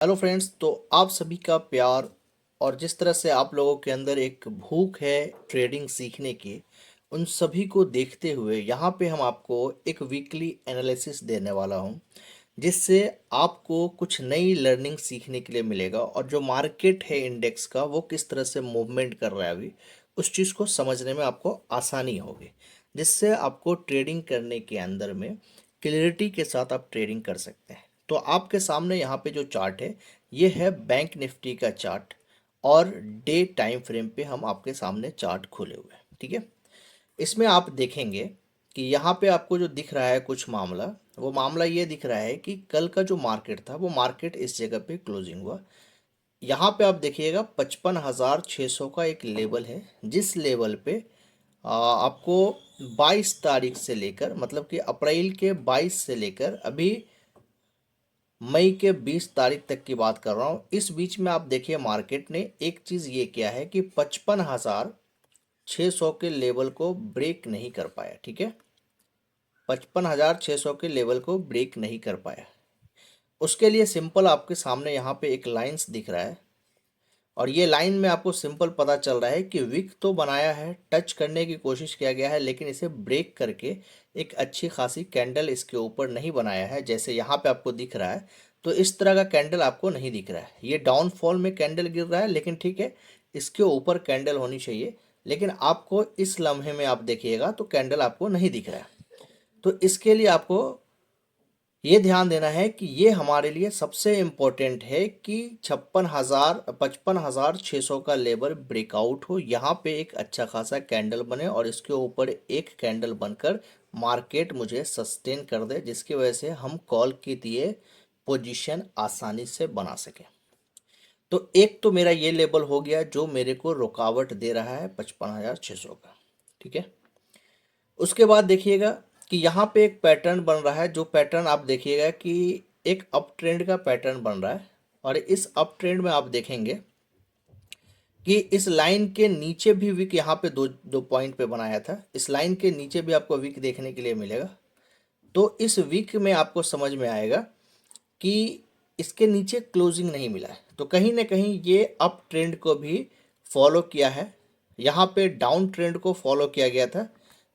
Hello friends. तो आप सभी का प्यार और जिस तरह से आप लोगों के अंदर एक भूख है ट्रेडिंग सीखने की, उन सभी को देखते हुए यहाँ पे हम आपको एक वीकली एनालिसिस देने वाला हूँ, जिससे आपको कुछ नई लर्निंग सीखने के लिए मिलेगा और जो मार्केट है इंडेक्स का वो किस तरह से मूवमेंट कर रहा है अभी, उस चीज़ को समझने में आपको आसानी होगी, जिससे आपको ट्रेडिंग करने के अंदर में क्लियरिटी के साथ आप ट्रेडिंग कर सकते हैं। तो आपके सामने यहाँ पे जो चार्ट है, ये है बैंक निफ्टी का चार्ट और डे टाइम फ्रेम पे हम आपके सामने चार्ट खोले हुए हैं। ठीक है, इसमें आप देखेंगे कि यहाँ पे आपको जो दिख रहा है कुछ मामला, वो मामला ये दिख रहा है कि कल का जो मार्केट था वो मार्केट इस जगह पे क्लोजिंग हुआ। यहाँ पे आप देखिएगा 55,600 का एक लेवल है, जिस लेवल पे आपको 22 तारीख से लेकर, मतलब कि अप्रैल के 22 से लेकर अभी मई के 20 तारीख तक की बात कर रहा हूँ, इस बीच में आप देखिए मार्केट ने एक चीज़ ये किया है कि 55,600 के लेवल को ब्रेक नहीं कर पाया। ठीक है, 55,600 के लेवल को ब्रेक नहीं कर पाया। उसके लिए सिंपल आपके सामने यहाँ पे एक लाइंस दिख रहा है और ये लाइन में आपको सिंपल पता चल रहा है कि विक तो बनाया है, टच करने की कोशिश किया गया है, लेकिन इसे ब्रेक करके एक अच्छी खासी कैंडल इसके ऊपर नहीं बनाया है, जैसे यहाँ पे आपको दिख रहा है। तो इस तरह का कैंडल आपको नहीं दिख रहा है, ये डाउनफॉल में कैंडल गिर रहा है, लेकिन ठीक है, इसके ऊपर कैंडल होनी चाहिए, लेकिन आपको इस लम्हे में आप देखिएगा तो कैंडल आपको नहीं दिख रहा है। तो इसके लिए आपको ये ध्यान देना है कि ये हमारे लिए सबसे इम्पोर्टेंट है कि 55,600 का लेवल ब्रेकआउट हो, यहाँ पे एक अच्छा खासा कैंडल बने और इसके ऊपर एक कैंडल बनकर मार्केट मुझे सस्टेन कर दे, जिसकी वजह से हम कॉल के दिए पोजीशन आसानी से बना सकें। तो एक तो मेरा ये लेवल हो गया जो मेरे को रुकावट दे रहा है 55,600 का। ठीक है, उसके बाद देखिएगा कि यहाँ पे एक पैटर्न बन रहा है, जो पैटर्न आप देखिएगा कि एक अप ट्रेंड का पैटर्न बन रहा है और इस अप ट्रेंड में आप देखेंगे कि इस लाइन के नीचे भी विक यहाँ पे दो दो पॉइंट पे बनाया था, इस लाइन के नीचे भी आपको विक देखने के लिए मिलेगा। तो इस वीक में आपको समझ में आएगा कि इसके नीचे क्लोजिंग नहीं मिला है, तो कहीं ना कहीं ये अप ट्रेंड को भी फॉलो किया है। यहाँ पे डाउन ट्रेंड को फॉलो किया गया था,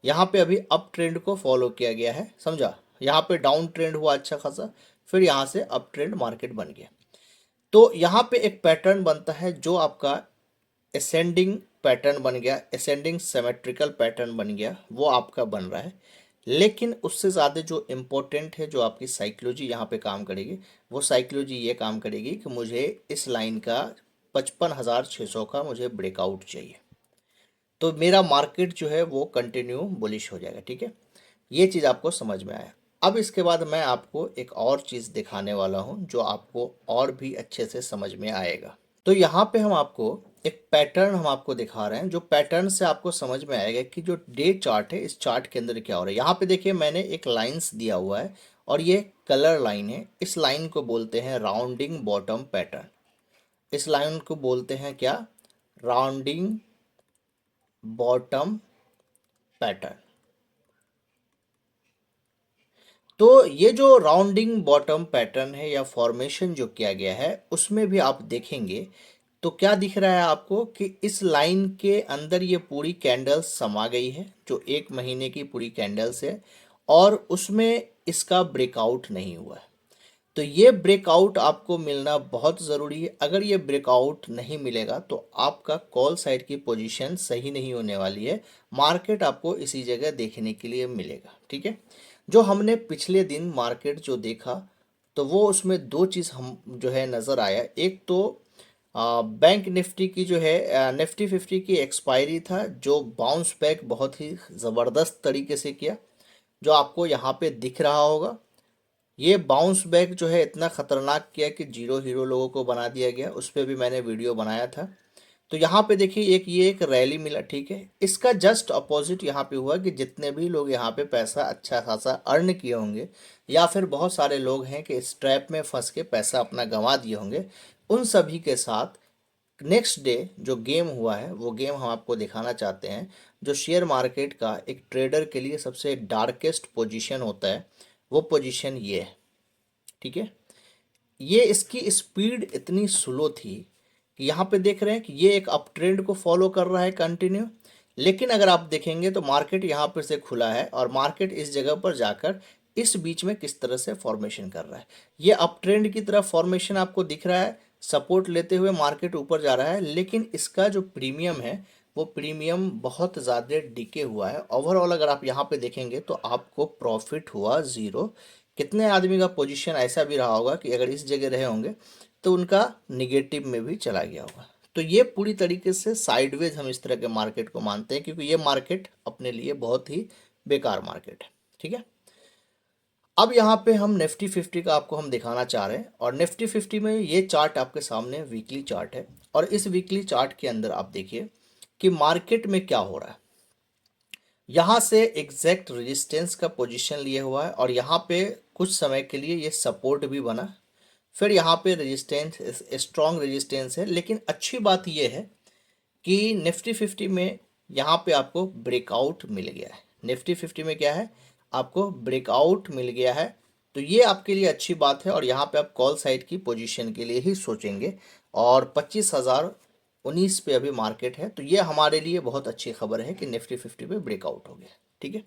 यहाँ पे अभी अप ट्रेंड को फॉलो किया गया है, समझा। यहाँ पे डाउन ट्रेंड हुआ अच्छा खासा, फिर यहाँ से अप ट्रेंड मार्केट बन गया। तो यहाँ पे एक पैटर्न बनता है जो आपका असेंडिंग पैटर्न बन गया, असेंडिंग सिमेट्रिकल पैटर्न बन गया, वो आपका बन रहा है। लेकिन उससे ज़्यादा जो इम्पोर्टेंट है, जो आपकी साइकोलॉजी यहाँ पे काम करेगी, वो साइकोलॉजी ये काम करेगी कि मुझे इस लाइन का 55,600 का मुझे ब्रेकआउट चाहिए, तो मेरा मार्केट जो है वो कंटिन्यू बुलिश हो जाएगा। ठीक है, ये चीज़ आपको समझ में आया। अब इसके बाद मैं आपको एक और चीज़ दिखाने वाला हूँ जो आपको और भी अच्छे से समझ में आएगा। तो यहाँ पे हम आपको एक पैटर्न हम आपको दिखा रहे हैं, जो पैटर्न से आपको समझ में आएगा कि जो डे चार्ट है, इस चार्ट के अंदर क्या हो रहा है। यहाँ पे देखिए मैंने एक लाइंस दिया हुआ है और ये कलर लाइन है। इस लाइन को बोलते हैं राउंडिंग बॉटम पैटर्न। इस लाइन को बोलते हैं क्या? Rounding bottom pattern. तो ये जो राउंडिंग बॉटम पैटर्न है या फॉर्मेशन जो किया गया है, उसमें भी आप देखेंगे तो क्या दिख रहा है आपको कि इस लाइन के अंदर ये पूरी कैंडल्स समा गई है, जो एक महीने की पूरी कैंडल्स है, और उसमें इसका ब्रेकआउट नहीं हुआ है। तो ये ब्रेकआउट आपको मिलना बहुत ज़रूरी है। अगर ये ब्रेकआउट नहीं मिलेगा तो आपका कॉल साइड की पोजीशन सही नहीं होने वाली है, मार्केट आपको इसी जगह देखने के लिए मिलेगा। ठीक है, जो हमने पिछले दिन मार्केट जो देखा, तो वो उसमें दो चीज़ हम जो है नज़र आया। एक तो बैंक निफ्टी की जो है निफ्टी 50 की एक्सपायरी था, जो बाउंस बैक बहुत ही ज़बरदस्त तरीके से किया, जो आपको यहाँ पे दिख रहा होगा। ये बाउंस बैक जो है इतना ख़तरनाक किया कि जीरो हीरो लोगों को बना दिया गया, उस पर भी मैंने वीडियो बनाया था। तो यहाँ पे देखिए ये एक रैली मिला। ठीक है, इसका जस्ट अपोजिट यहाँ पे हुआ कि जितने भी लोग यहाँ पे पैसा अच्छा खासा अर्न किए होंगे, या फिर बहुत सारे लोग हैं कि इस ट्रैप में फंस के पैसा अपना गंवा दिए होंगे, उन सभी के साथ नेक्स्ट डे जो गेम हुआ है, वो गेम हम आपको दिखाना चाहते हैं। जो शेयर मार्केट का एक ट्रेडर के लिए सबसे डार्केस्ट पोजीशन होता है, वो पोजीशन ये है। ठीक है, ये इसकी स्पीड इतनी स्लो थी कि यहाँ पे देख रहे हैं कि ये एक अप ट्रेंड को फॉलो कर रहा है कंटिन्यू। लेकिन अगर आप देखेंगे तो मार्केट यहाँ पर से खुला है और मार्केट इस जगह पर जाकर इस बीच में किस तरह से फॉर्मेशन कर रहा है। ये अप ट्रेंड की तरफ फॉर्मेशन आपको दिख रहा है, सपोर्ट लेते हुए मार्केट ऊपर जा रहा है, लेकिन इसका जो प्रीमियम है वो प्रीमियम बहुत ज़्यादा डिके हुआ है। ओवरऑल अगर आप यहाँ पे देखेंगे तो आपको प्रॉफिट हुआ ज़ीरो। कितने आदमी का पोजीशन ऐसा भी रहा होगा कि अगर इस जगह रहे होंगे तो उनका निगेटिव में भी चला गया होगा। तो ये पूरी तरीके से साइडवेज हम इस तरह के मार्केट को मानते हैं, क्योंकि ये मार्केट अपने लिए बहुत ही बेकार मार्केट है। ठीक है, अब यहाँ पे हम निफ्टी 50 का आपको हम दिखाना चाह रहे हैं, और निफ्टी 50 में ये चार्ट आपके सामने वीकली चार्ट है, और इस वीकली चार्ट के अंदर आप देखिए कि मार्केट में क्या हो रहा है। यहाँ से एग्जैक्ट रेजिस्टेंस का पोजीशन लिए हुआ है, और यहाँ पे कुछ समय के लिए ये सपोर्ट भी बना, फिर यहाँ पे रेजिस्टेंस, स्ट्रॉन्ग रेजिस्टेंस है। लेकिन अच्छी बात ये है कि निफ्टी 50 में यहाँ पे आपको ब्रेकआउट मिल गया है। निफ्टी 50 में क्या है, आपको ब्रेकआउट मिल गया है, तो ये आपके लिए अच्छी बात है। और यहाँ पे आप कॉल साइड की पोजीशन के लिए ही सोचेंगे, और 25,019 पे अभी मार्केट है, तो ये हमारे लिए बहुत अच्छी खबर है कि निफ्टी 50 पे ब्रेकआउट हो गया। ठीक है,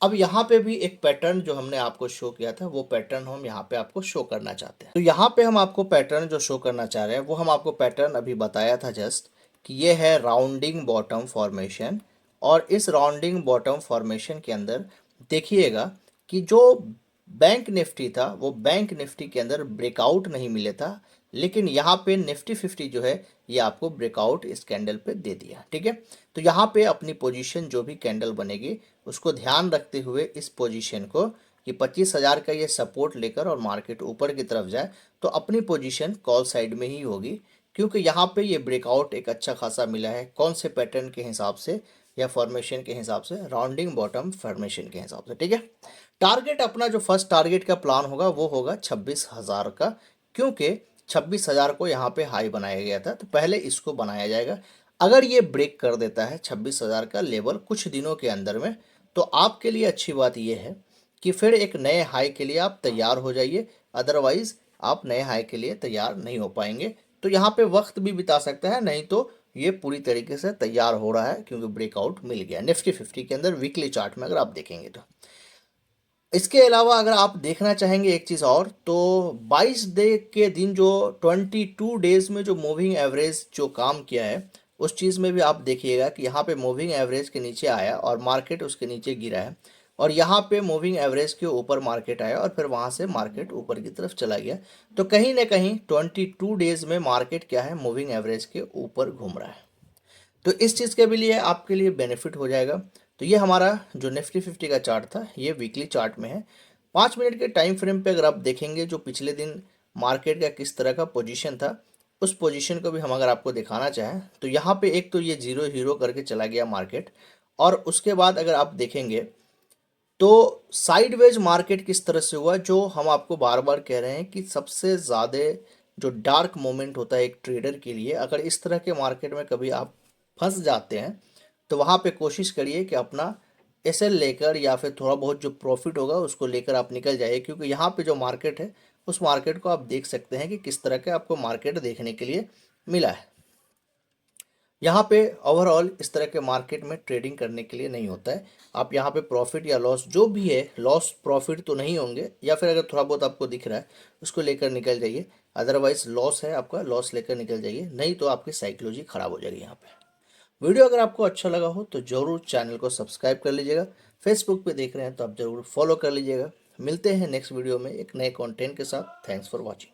अब यहाँ पे भी एक पैटर्न जो हमने आपको शो किया था, वो पैटर्न हम यहाँ पे आपको शो करना चाहते हैं। तो यहाँ पे हम आपको पैटर्न जो शो करना चाह रहे हैं वो हम आपको पैटर्न अभी बताया था जस्ट, कि ये है राउंडिंग बॉटम फॉर्मेशन। और इस राउंडिंग बॉटम फॉर्मेशन के अंदर देखिएगा कि जो बैंक निफ्टी था वो बैंक निफ्टी के अंदर ब्रेकआउट नहीं मिले था, लेकिन यहाँ पे निफ्टी 50 जो है ये आपको ब्रेकआउट इस कैंडल पे दे दिया। ठीक है, तो यहाँ पे अपनी पोजीशन जो भी कैंडल बनेगी उसको ध्यान रखते हुए इस पोजीशन को कि 25,000 का ये सपोर्ट लेकर और मार्केट ऊपर की तरफ जाए तो अपनी पोजीशन कॉल साइड में ही होगी, क्योंकि यहाँ पे ये ब्रेकआउट एक अच्छा खासा मिला है। कौन से पैटर्न के हिसाब से या फॉर्मेशन के हिसाब से, राउंडिंग बॉटम फॉर्मेशन के हिसाब से। ठीक है, टारगेट अपना जो फर्स्ट टारगेट का प्लान होगा वो होगा 26,000 का, क्योंकि 26,000 को यहाँ पे हाई बनाया गया था, तो पहले इसको बनाया जाएगा। अगर ये ब्रेक कर देता है 26,000 का लेवल कुछ दिनों के अंदर में, तो आपके लिए अच्छी बात यह है कि फिर एक नए हाई के लिए आप तैयार हो जाइए, अदरवाइज आप नए हाई के लिए तैयार नहीं हो पाएंगे। तो यहाँ पे वक्त भी बिता सकता है, नहीं तो ये पूरी तरीके से तैयार हो रहा है, क्योंकि ब्रेकआउट मिल गया निफ्टी 50 के अंदर वीकली चार्ट में अगर आप देखेंगे तो। इसके अलावा अगर आप देखना चाहेंगे एक चीज़ और, तो 22 डे के दिन जो 22 डेज में जो मूविंग एवरेज जो काम किया है उस चीज़ में भी आप देखिएगा कि यहाँ पे मूविंग एवरेज के नीचे आया और मार्केट उसके नीचे गिरा है, और यहाँ पे मूविंग एवरेज के ऊपर मार्केट आया और फिर वहाँ से मार्केट ऊपर की तरफ चला गया। तो कहीं ना कहीं 22 डेज में मार्केट क्या है, मूविंग एवरेज के ऊपर घूम रहा है। तो इस चीज़ के भी लिए आपके लिए बेनिफिट हो जाएगा। तो ये हमारा जो निफ्टी 50 का चार्ट था ये वीकली चार्ट में है। 5 मिनट के टाइम फ्रेम पे अगर आप देखेंगे जो पिछले दिन मार्केट का किस तरह का पोजीशन था, उस पोजीशन को भी हम अगर आपको दिखाना चाहें तो यहाँ पे एक तो ये जीरो हीरो करके चला गया मार्केट, और उसके बाद अगर आप देखेंगे तो साइडवेज मार्केट किस तरह से हुआ, जो हम आपको बार बार कह रहे हैं कि सबसे ज़्यादा जो डार्क मोमेंट होता है एक ट्रेडर के लिए, अगर इस तरह के मार्केट में कभी आप फंस जाते हैं तो वहाँ पे कोशिश करिए कि अपना एसएल लेकर या फिर थोड़ा बहुत जो प्रॉफिट होगा उसको लेकर आप निकल जाइए, क्योंकि यहाँ पे जो मार्केट है उस मार्केट को आप देख सकते हैं कि किस तरह के आपको मार्केट देखने के लिए मिला है। यहाँ पे ओवरऑल इस तरह के मार्केट में ट्रेडिंग करने के लिए नहीं होता है। आप यहाँ पे प्रॉफिट या लॉस जो भी है, लॉस प्रॉफिट तो नहीं होंगे, या फिर अगर थोड़ा बहुत आपको दिख रहा है उसको लेकर निकल जाइए, अदरवाइज लॉस है आपका, लॉस लेकर निकल जाइए, नहीं तो आपकी साइकोलॉजी खराब हो जाएगी। यहाँ पे वीडियो अगर आपको अच्छा लगा हो तो ज़रूर चैनल को सब्सक्राइब कर लीजिएगा। फेसबुक पे देख रहे हैं तो आप ज़रूर फॉलो कर लीजिएगा। मिलते हैं नेक्स्ट वीडियो में एक नए कंटेंट के साथ। Thanks for watching.